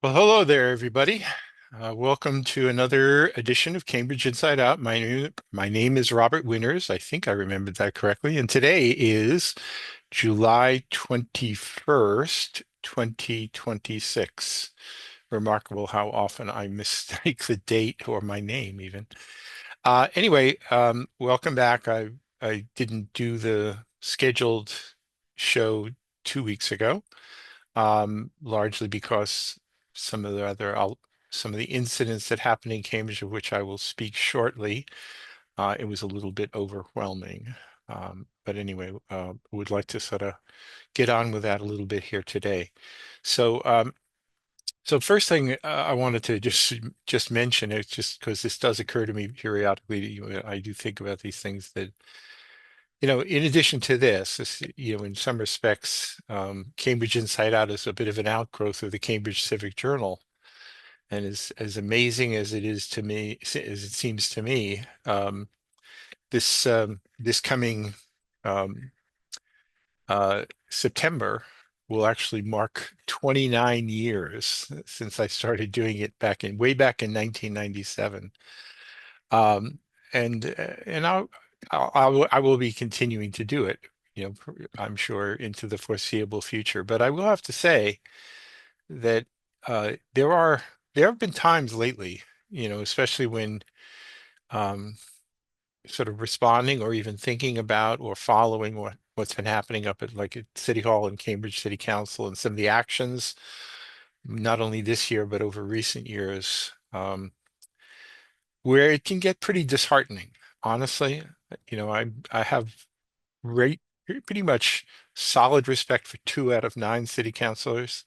Well, hello there, everybody. Welcome to another edition of Cambridge Inside Out. My name is Robert Winters. I think I remembered that correctly. And today is July 21st, 2026. Remarkable how often I mistake the date or my name even. Anyway, welcome back. I didn't do the scheduled show 2 weeks ago, largely because some of the other some of the incidents that happened in Cambridge, of which I will speak shortly, it was a little bit overwhelming. But anyway, would like to sort of get on with that a little bit here today. So, so first thing I wanted to just mention is just because this does occur to me periodically. I do think about these things that in addition to this, in some respects, Cambridge Inside Out is a bit of an outgrowth of the Cambridge Civic Journal. And as amazing as it is to me, as it seems to me, this coming um, September will actually mark 29 years since I started doing it way back in 1997. Um, and I will be continuing to do it, I'm sure into the foreseeable future. But I will have to say that there have been times lately, especially when um, sort of responding or even thinking about or following what's been happening up at City Hall and Cambridge City Council and some of the actions, not only this year but over recent years, where it can get pretty disheartening. Honestly, I have great, pretty much solid respect for 2 out of 9 city councilors.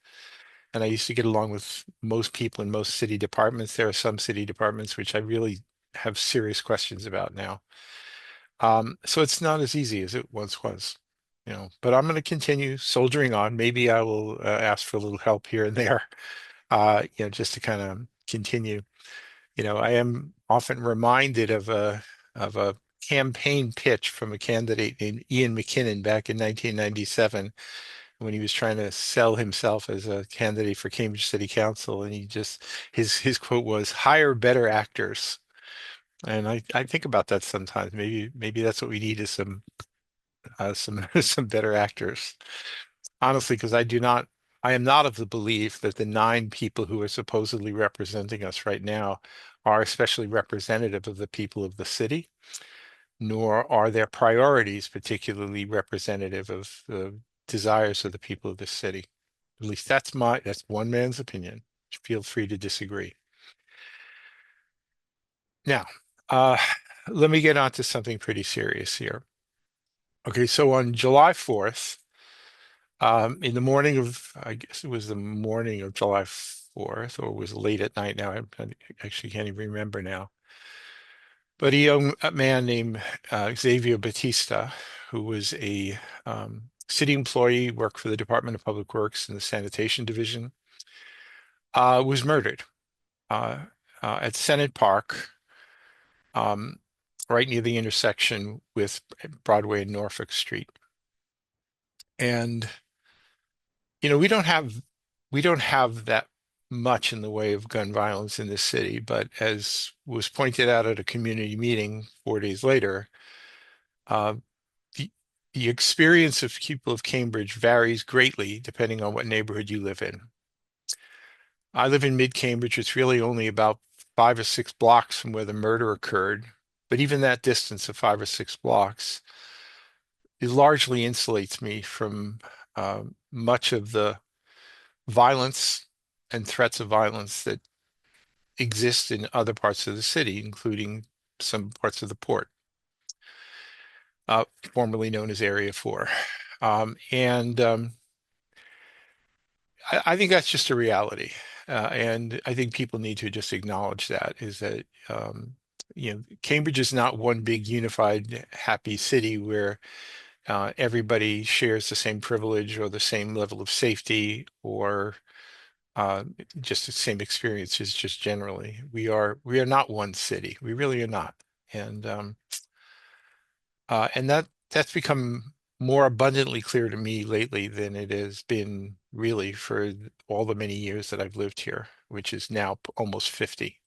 And I used to get along with most people in most city departments. There are some city departments which I really have serious questions about now. So it's not as easy as it once was, but I'm going to continue soldiering on. Maybe I will ask for a little help here and there, just to kind of continue. I am often reminded of a campaign pitch from a candidate named Ian McKinnon back in 1997 when he was trying to sell himself as a candidate for Cambridge City Council, and his quote was "Hire better actors." And I think about that sometimes. Maybe that's what we need is some some better actors. Honestly, because I am not of the belief that the 9 people who are supposedly representing us right now are especially representative of the people of the city, nor are their priorities particularly representative of the desires of the people of the city. At least that's one man's opinion. Feel free to disagree. Now, uh, let me get on to something pretty serious here. Okay, so on July 4th, in the morning of, I guess it was the morning of July 4th, or it was late at night now, I actually can't even remember now. But a man named Xavier Bautista, who was a city employee, worked for the Department of Public Works in the Sanitation Division, was murdered uh, at Senate Park, um, right near the intersection with Broadway and Norfolk Street. And we don't have that much in the way of gun violence in this city, but as was pointed out at a community meeting 4 days later, uh, the the experience of people of Cambridge varies greatly depending on what neighborhood you live in. I live in mid-Cambridge. It's really only about 5 or 6 blocks from where the murder occurred, but even that distance of 5 or 6 blocks, it largely insulates me from much of the violence and threats of violence that exist in other parts of the city, including some parts of the port, formerly known as Area 4. And I think that's just a reality. And I think people need to just acknowledge that is that, Cambridge is not one big unified happy city where everybody shares the same privilege or the same level of safety or uh, just the same experiences just generally. We are not one city. We really are not. And that's become more abundantly clear to me lately than it has been really for all the many years that I've lived here, which is now almost 50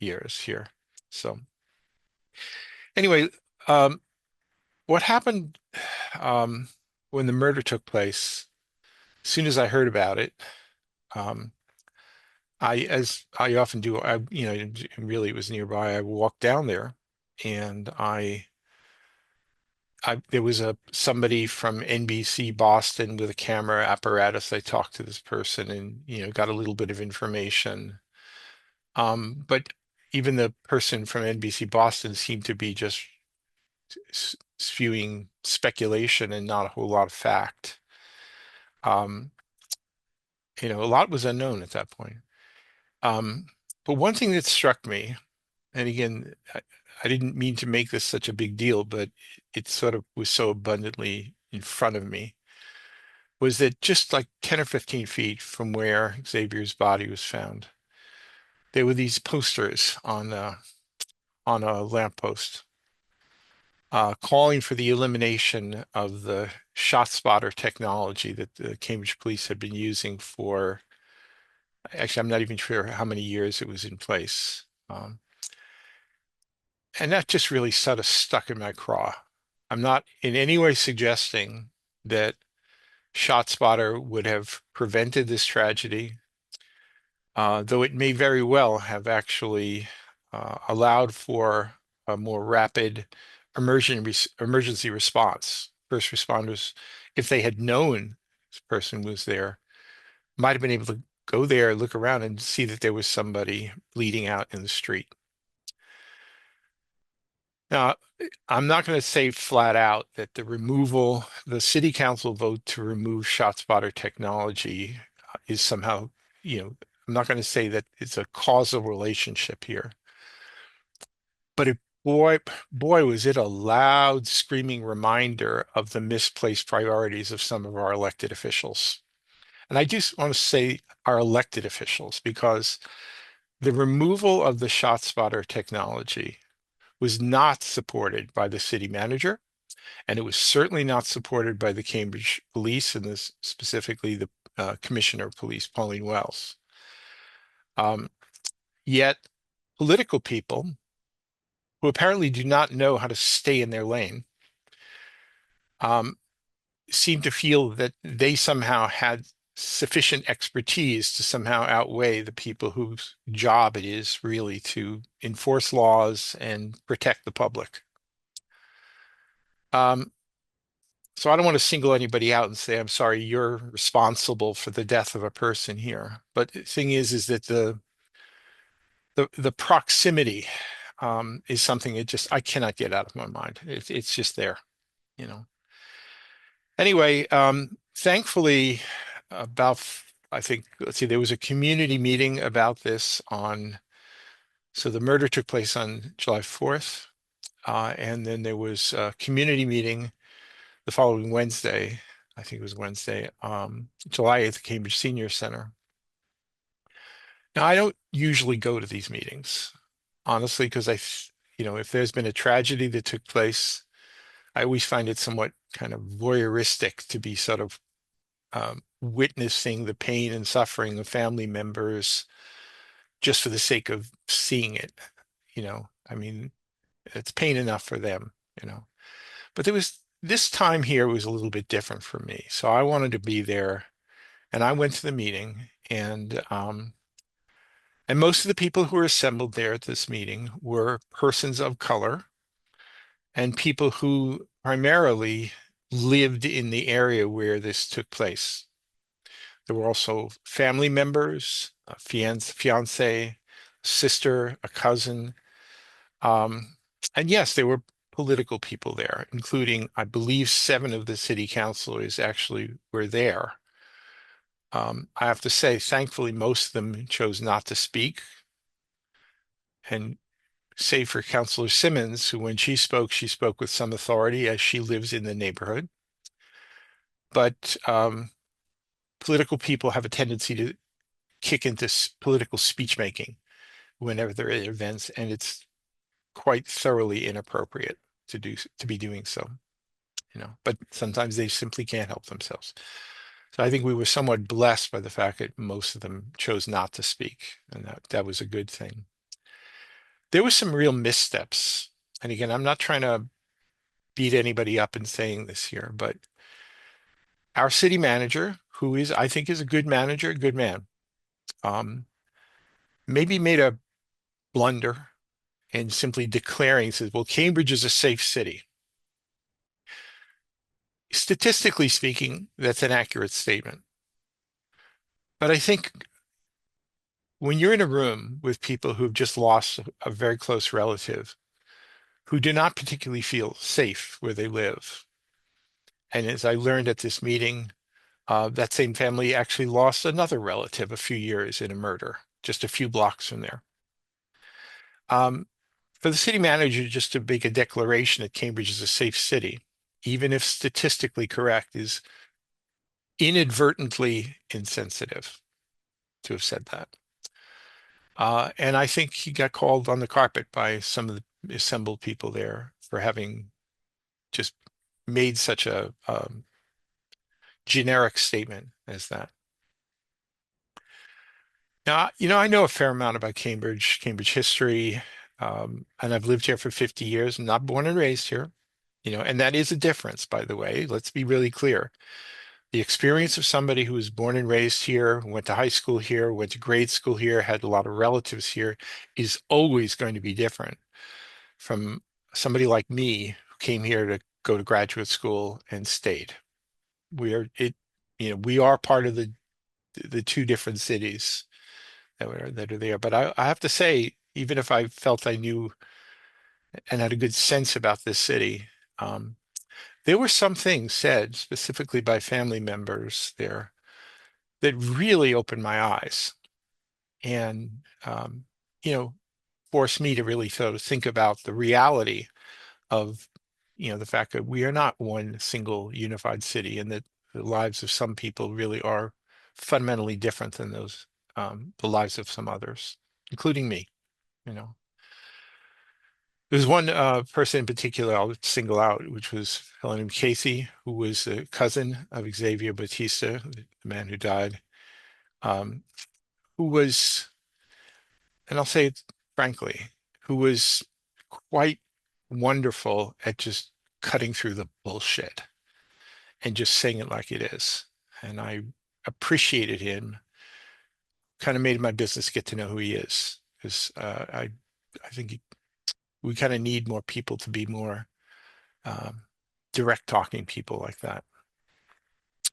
years here. So anyway, um, what happened um, when the murder took place, as soon as I heard about it, um, as I often do, really it was nearby. I walked down there, and there was somebody from NBC Boston with a camera apparatus. I talked to this person, and got a little bit of information. But even the person from NBC Boston seemed to be just spewing speculation and not a whole lot of fact. Um, a lot was unknown at that point. Um, but one thing that struck me, and again, I didn't mean to make this such a big deal, but it sort of was so abundantly in front of me, was that just like 10 or 15 feet from where Xavier's body was found, there were these posters on a lamppost calling for the elimination of the ShotSpotter technology that the Cambridge police had been using for, actually, I'm not even sure how many years it was in place. And that just really sort of stuck in my craw. I'm not in any way suggesting that ShotSpotter would have prevented this tragedy, though it may very well have actually allowed for a more rapid emergency response. First responders, if they had known this person was there, might have been able to go there, look around, and see that there was somebody bleeding out in the street. Now, I'm not going to say flat out that the city council vote to remove ShotSpotter technology is somehow, I'm not going to say that it's a causal relationship here. But boy, was it a loud, screaming reminder of the misplaced priorities of some of our elected officials. And I just want to say our elected officials, because the removal of the ShotSpotter technology was not supported by the city manager, and it was certainly not supported by the Cambridge police, and this specifically the Commissioner of Police, Pauline Wells. Yet political people who apparently do not know how to stay in their lane um, seem to feel that they somehow had sufficient expertise to somehow outweigh the people whose job it is really to enforce laws and protect the public. Um, so I don't want to single anybody out and say, I'm sorry, you're responsible for the death of a person here. But the thing is that the proximity is something that just I cannot get out of my mind. It's just there, you know. Anyway, thankfully, about I think let's see, there was a community meeting about this so the murder took place on July 4th, and then there was a community meeting the following Wednesday. I think it was Wednesday, July 8th, at Cambridge Senior Center. Now, I don't usually go to these meetings, honestly, because if there's been a tragedy that took place, I always find it somewhat kind of voyeuristic to be sort of witnessing the pain and suffering of family members just for the sake of seeing it. I mean, it's pain enough for them. But this time here was a little bit different for me. So I wanted to be there, and I went to the meeting, and most of the people who were assembled there at this meeting were persons of color and people who primarily lived in the area where this took place. There were also family members, a fiance, sister, a cousin. And yes, there were political people there, including, I believe, 7 of the city councilors actually were there. I have to say, thankfully, most of them chose not to speak. And save for Councilor Simmons, who when she spoke with some authority as she lives in the neighborhood. But political people have a tendency to kick into political speech making whenever there are events, and it's quite thoroughly inappropriate to be doing so. But sometimes they simply can't help themselves. So I think we were somewhat blessed by the fact that most of them chose not to speak, and that was a good thing. There was some real missteps. And again, I'm not trying to beat anybody up in saying this here, but our city manager, who is, I think, is a good manager, a good man, um, maybe made a blunder in simply declaring, says, well, Cambridge is a safe city. Statistically speaking, that's an accurate statement. But I think when you're in a room with people who've just lost a very close relative, who do not particularly feel safe where they live, and as I learned at this meeting, that same family actually lost another relative a few years in a murder, just a few blocks from there. Um, for the city manager just to make a declaration that Cambridge is a safe city, even if statistically correct, is inadvertently insensitive to have said that. And I think he got called on the carpet by some of the assembled people there for having just made such a generic statement as that. Now, I know a fair amount about Cambridge history, and I've lived here for 50 years. I'm not born and raised here, and that is a difference, by the way. Let's be really clear. The experience of somebody who was born and raised here, went to high school here, went to grade school here, had a lot of relatives here, is always going to be different from somebody like me who came here to go to graduate school and stayed. We are part of the two different cities that are there. But I have to say, even if I felt I knew and had a good sense about this city, there were some things said specifically by family members there that really opened my eyes and you know forced me to really sort of think about the reality of the fact that we are not one single unified city and that the lives of some people really are fundamentally different than the lives of some others, including me. you know there's one person in particular I'll single out, which was a fellow named Casey, who was a cousin of Xavier Bautista, the man who died, um, who was, and I'll say it frankly, who was quite wonderful at just cutting through the bullshit and just saying it like it is. And I appreciated him, kind of made it my business to get to know who he is. Because I think we kind of need more people to be more um, direct talking people like that.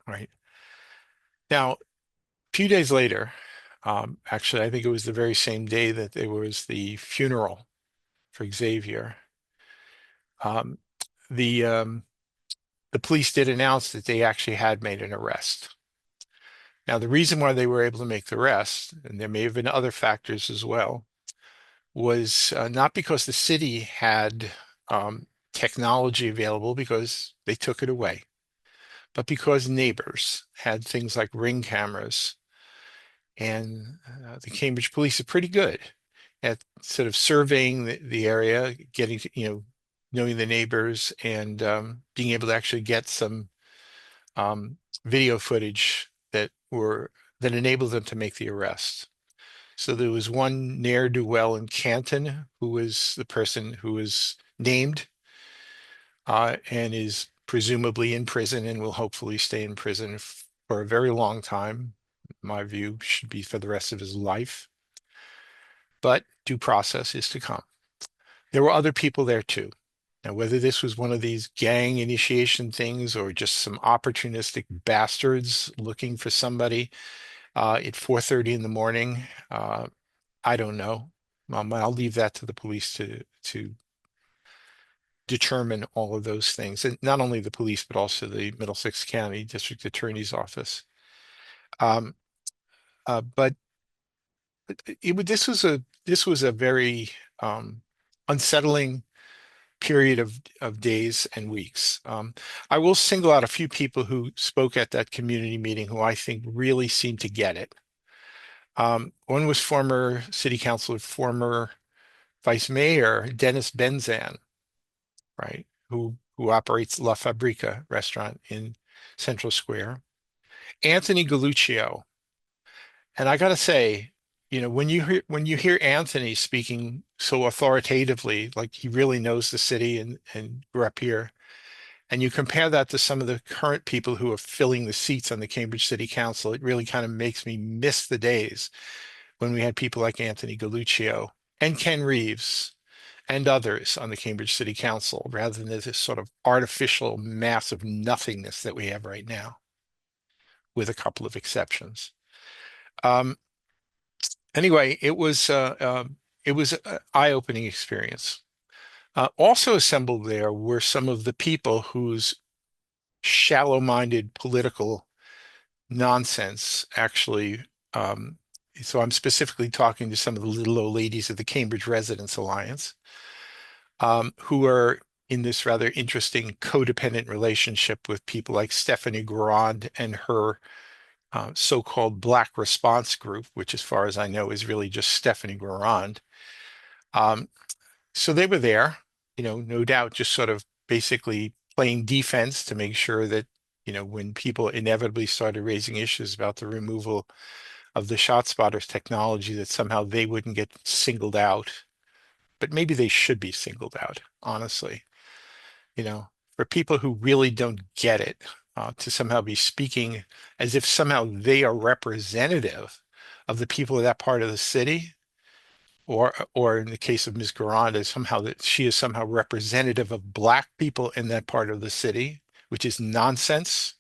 Right. Now, a few days later, actually, I think it was the very same day that there was the funeral for Xavier. Um, the the police did announce that they actually had made an arrest. Now, the reason why they were able to make the arrest, and there may have been other factors as well, was not because the city had technology available because they took it away, but because neighbors had things like ring cameras. And the Cambridge police are pretty good at sort of surveying the area, getting to, knowing the neighbors and being able to actually get some um, video footage that enabled them to make the arrest. So there was one ne'er-do-well in Canton who was the person who was named and is presumably in prison and will hopefully stay in prison for a very long time. My view should be for the rest of his life. But due process is to come. There were other people there too. Now, whether this was one of these gang initiation things or just some opportunistic bastards looking for somebody at 4:30 in the morning, I don't know. I'll leave that to the police to determine all of those things, and not only the police but also the Middlesex County District Attorney's Office. Um, but this was a very unsettling period of days and weeks. I will single out a few people who spoke at that community meeting who I think really seemed to get it. One was former city councilor, former vice mayor Dennis Benzan, right, who operates La Fabrica restaurant in Central Square. Anthony Galluccio. And I got to say, when you hear Anthony speaking so authoritatively, like he really knows the city and grew up here, and you compare that to some of the current people who are filling the seats on the Cambridge City Council, it really kind of makes me miss the days when we had people like Anthony Galluccio and Ken Reeves and others on the Cambridge City Council, rather than this sort of artificial mass of nothingness that we have right now, with a couple of exceptions. Um, anyway, it was an eye-opening experience. Also assembled there were some of the people whose shallow-minded political nonsense actually. Um, so I'm specifically talking to some of the little old ladies of the Cambridge Residents Alliance, who are in this rather interesting codependent relationship with people like Stephanie Grand and her so-called Black Response Group, which, as far as I know, is really just Stephanie Grand. Um, so they were there, no doubt, just sort of basically playing defense to make sure that, when people inevitably started raising issues about the removal of the ShotSpotters technology, that somehow they wouldn't get singled out. But maybe they should be singled out, honestly. For people who really don't get it, to somehow be speaking as if somehow they are representative of the people of that part of the city, or in the case of Ms. Garanda, somehow that she is somehow representative of Black people in that part of the city, which is nonsense.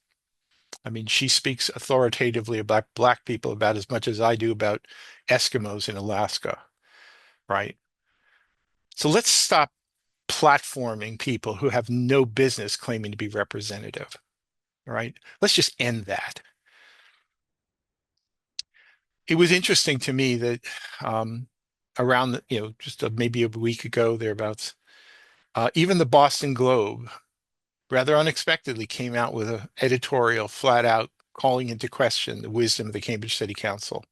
I mean, she speaks authoritatively about Black people about as much as I do about Eskimos in Alaska, right? So let's stop platforming people who have no business claiming to be representative, right? Let's just end that. It was interesting to me that around, just maybe a week ago, thereabouts, even the Boston Globe, rather unexpectedly, came out with an editorial flat out calling into question the wisdom of the Cambridge City Council.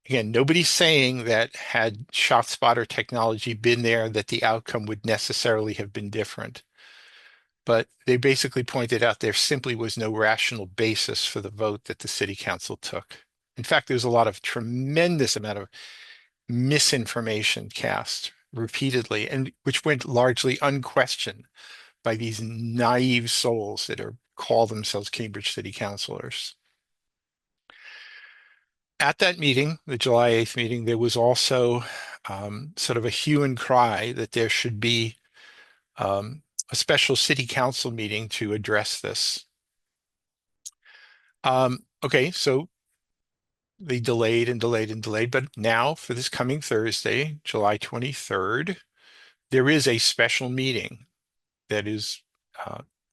Again, nobody's saying that had ShotSpotter technology been there, that the outcome would necessarily have been different. But they basically pointed out there simply was no rational basis for the vote that the city council took. In fact, there's a lot of tremendous amount of misinformation cast repeatedly, and which went largely unquestioned by these naive souls that call themselves Cambridge City Councilors. At that meeting, the July 8th meeting, there was also sort of a hue and cry that there should be a special city council meeting to address this. Okay, so they delayed and delayed and delayed, but now for this coming Thursday, July 23rd, there is a special meeting that is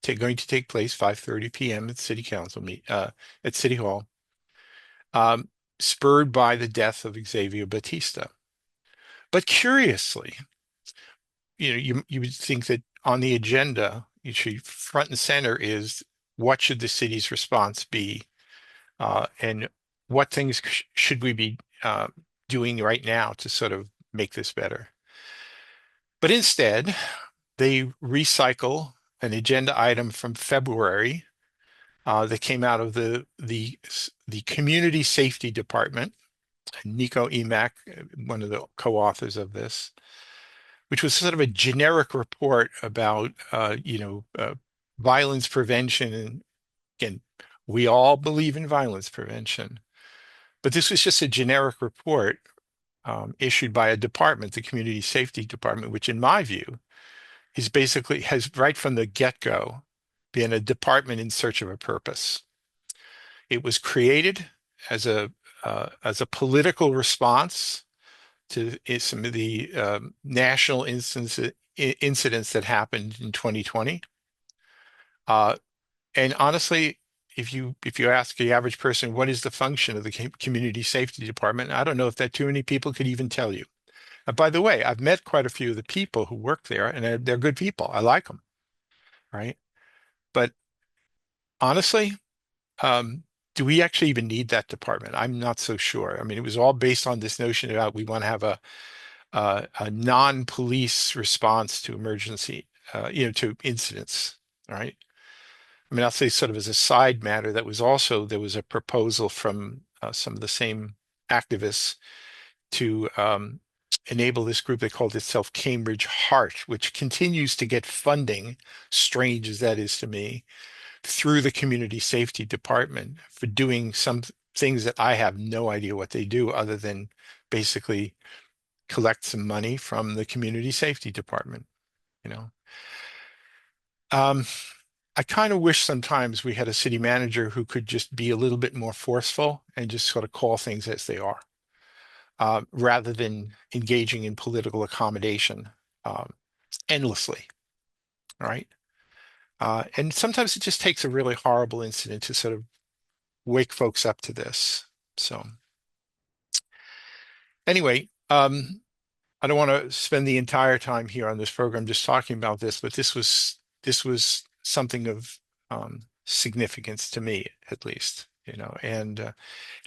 going to take place 5:30 p.m. at City Council at City Hall, spurred by the death of Xavier Bautista. But curiously, you would think that on the agenda, you should front and center is what should the city's response be, and what things should we be doing right now to sort of make this better. But instead, they recycle an agenda item from February that came out of the Community Safety Department, Nico Emack, one of the co-authors of this, which was sort of a generic report about violence prevention. And again, we all believe in violence prevention, but this was just a generic report issued by a department, the Community Safety Department, which in my view is basically has right from the get-go been a department in search of a purpose. It was created as a political response to some of the national incidents that happened in 2020. And honestly, if you ask the average person what is the function of the Community Safety Department, I don't know if that too many people could even tell you. By the way, I've met quite a few of the people who work there, and they're good people. I like them, right? But honestly, um, do we actually even need that department? I'm not so sure. I mean, it was all based on this notion about we want to have a non-police response to emergency, to incidents, right? I mean, I'll say sort of as a side matter, there was a proposal from some of the same activists to enable this group. They called itself Cambridge Heart, which continues to get funding, strange as that is to me, through the community safety department for doing some things that I have no idea what they do other than basically collect some money from the community safety department, you know. Um, I kind of wish sometimes we had a city manager who could just be a little bit more forceful and just sort of call things as they are, rather than engaging in political accommodation um, endlessly, right? And sometimes it just takes a really horrible incident to sort of wake folks up to this. So anyway, I don't want to spend the entire time here on this program just talking about this, but this was something of significance to me, at least, and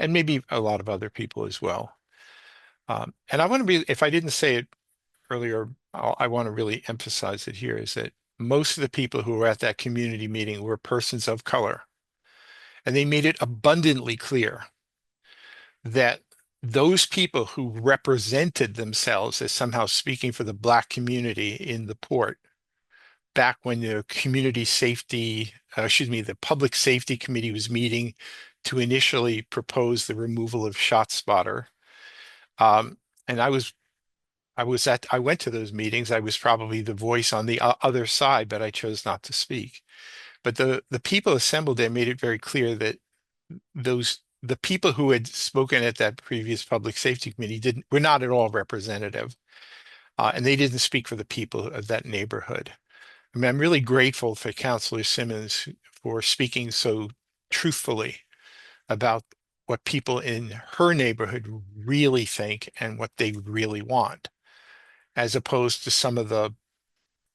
maybe a lot of other people as well. And I want to be, if I didn't say it earlier, I want to really emphasize it here, is that most of the people who were at that community meeting were persons of color, and they made it abundantly clear that those people who represented themselves as somehow speaking for the Black community in the port back when the the Public Safety Committee was meeting to initially propose the removal of ShotSpotter. And I went to those meetings. I was probably the voice on the other side, but I chose not to speak. But the people assembled there made it very clear that the people who had spoken at that previous public safety committee were not at all representative, and they didn't speak for the people of that neighborhood. I mean, I'm really grateful for Councillor Simmons for speaking so truthfully about what people in her neighborhood really think and what they really want, as opposed to some of the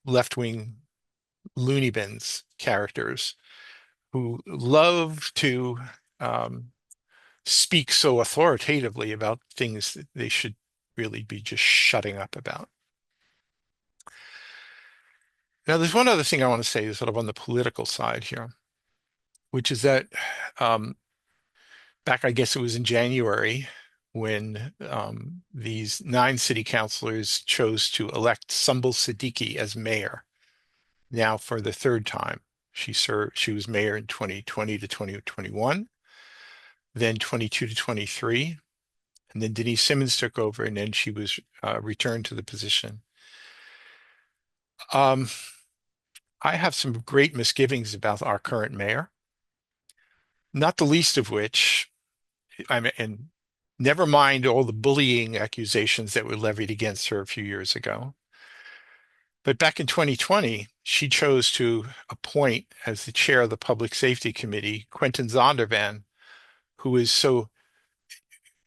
left-wing loony bins characters who love to um, speak so authoritatively about things that they should really be just shutting up about. Now, there's one other thing I want to say, sort of on the political side here, which is that um, back, I guess it was in January, when these 9 city councilors chose to elect Sumbul Siddiqui as mayor, now for the 3rd time. She was mayor in 2020 to 2021, then 22 to 23, and then Denise Simmons took over, and then she was returned to the position. Um, I have some great misgivings about our current mayor, not the least of which, and never mind all the bullying accusations that were levied against her a few years ago. But back in 2020, she chose to appoint as the chair of the Public Safety Committee, Quentin Zondervan, who is so,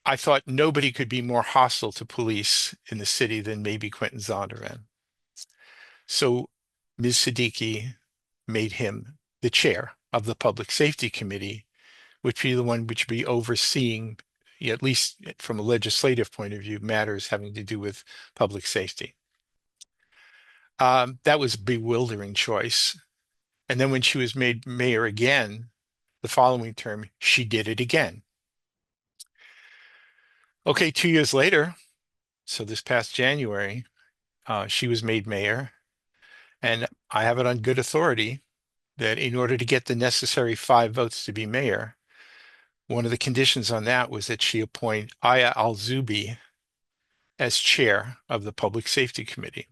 I thought nobody could be more hostile to police in the city than maybe Quentin Zondervan. So Ms. Siddiqui made him the chair of the Public Safety Committee, which be the one which be overseeing, at least from a legislative point of view, matters having to do with public safety. That was a bewildering choice. And then when she was made mayor again, the following term, she did it again. Okay, 2 years later, so this past January, she was made mayor. And I have it on good authority that in order to get the necessary 5 votes to be mayor, one of the conditions on that was that she appoint Aya Al-Zubi as chair of the Public Safety Committee.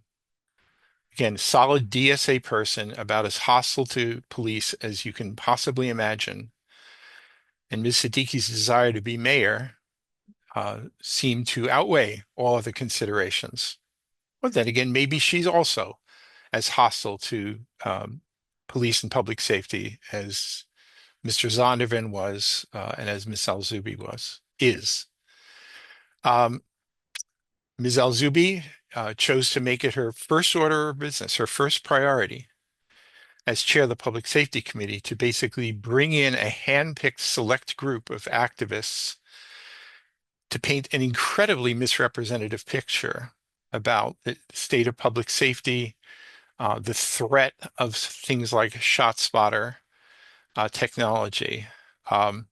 Again, solid DSA person, about as hostile to police as you can possibly imagine. And Ms. Siddiqui's desire to be mayor seemed to outweigh all other considerations. But then again, maybe she's also as hostile to police and public safety as Mr. Zondervan was, and as Ms. Al-Zubi is. Ms. Al-Zubi chose to make it her first order of business, her first priority as chair of the Public Safety Committee, to basically bring in a hand-picked select group of activists to paint an incredibly misrepresentative picture about the state of public safety, the threat of things like ShotSpotter, technology. Um,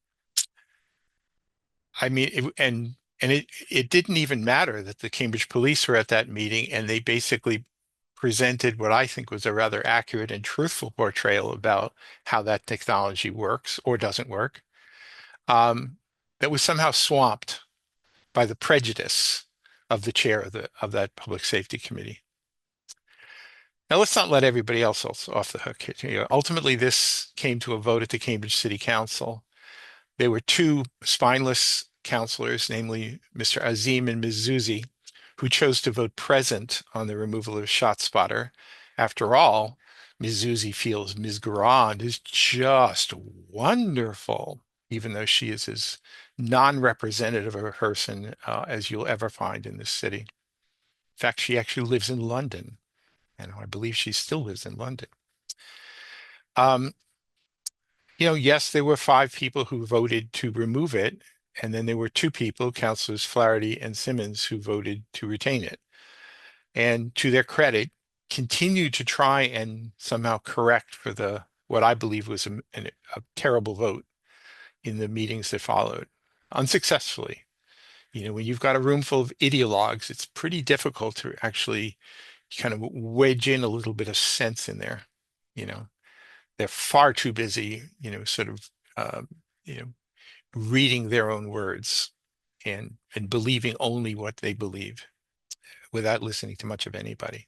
I mean, it didn't even matter that the Cambridge police were at that meeting, and they basically presented what I think was a rather accurate and truthful portrayal about how that technology works or doesn't work. That was somehow swamped by the prejudice of the chair of that public safety committee. Now, let's not let everybody else off the hook. Ultimately, this came to a vote at the Cambridge City Council. There were two spineless councillors, namely Mr. Azim and Ms. Zuzi, who chose to vote present on the removal of ShotSpotter. After all, Ms. Zuzi feels Ms. Garand is just wonderful, even though she is as non-representative of a person as you'll ever find in this city. In fact, she actually lives in London, and I believe she still lives in London. Um, yes, there were 5 people who voted to remove it, and then there were 2 people, Councillors Flaherty and Simmons, who voted to retain it. And to their credit, continued to try and somehow correct for what I believe was a terrible vote in the meetings that followed, unsuccessfully. When you've got a room full of ideologues, it's pretty difficult to actually kind of wedge in a little bit of sense in there. They're far too busy, sort of, you know, reading their own words and believing only what they believe without listening to much of anybody.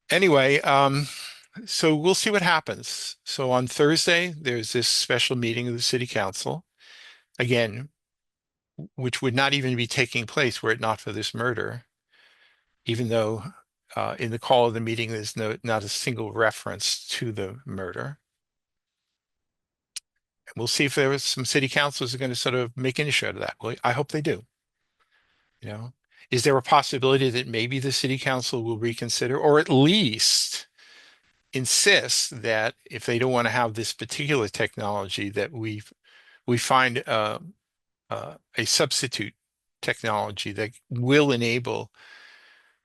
Anyway, so we'll see what happens. So on Thursday, there's this special meeting of the city council, again, which would not even be taking place were it not for this murder, even though in the call of the meeting, there's not a single reference to the murder. We'll see if there are some city councils are going to sort of make an issue out of that. Well, I hope they do. Is there a possibility that maybe the city council will reconsider, or at least insist that if they don't want to have this particular technology, that we find a substitute technology that will enable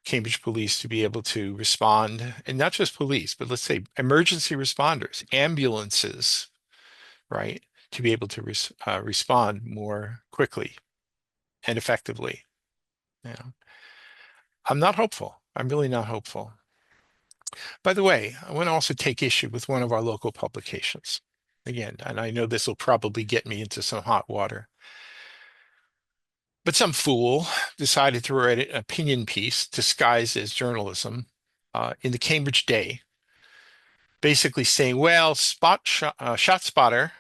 Cambridge police to be able to respond, and not just police, but let's say emergency responders, ambulances, right, to be able to respond more quickly and effectively. I'm not hopeful. I'm really not hopeful. By the way, I want to also take issue with one of our local publications. Again, and I know this will probably get me into some hot water. But some fool decided to write an opinion piece disguised as journalism in the Cambridge Day, basically saying, well, ShotSpotter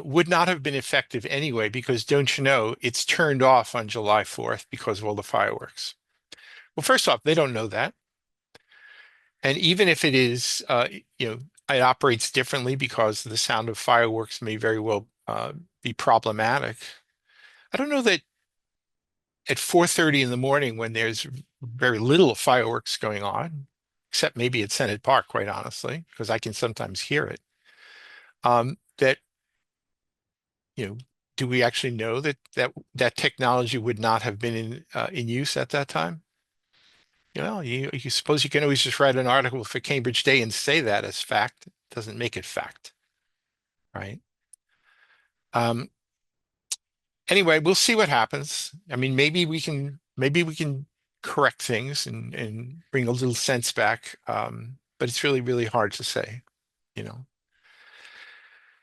would not have been effective anyway, because don't you know, it's turned off on July 4th because of all the fireworks. Well, first off, they don't know that. And even if it is, it operates differently because the sound of fireworks may very well be problematic. I don't know that at 4:30 in the morning, when there's very little fireworks going on, except maybe at Senate Park, quite honestly, because I can sometimes hear it, that, do we actually know that technology would not have been in use at that time? You suppose you can always just write an article for Cambridge Day and say that as fact. It doesn't make it fact, right? Um, anyway, we'll see what happens. I mean, maybe we can correct things and bring a little sense back. But it's really, really hard to say,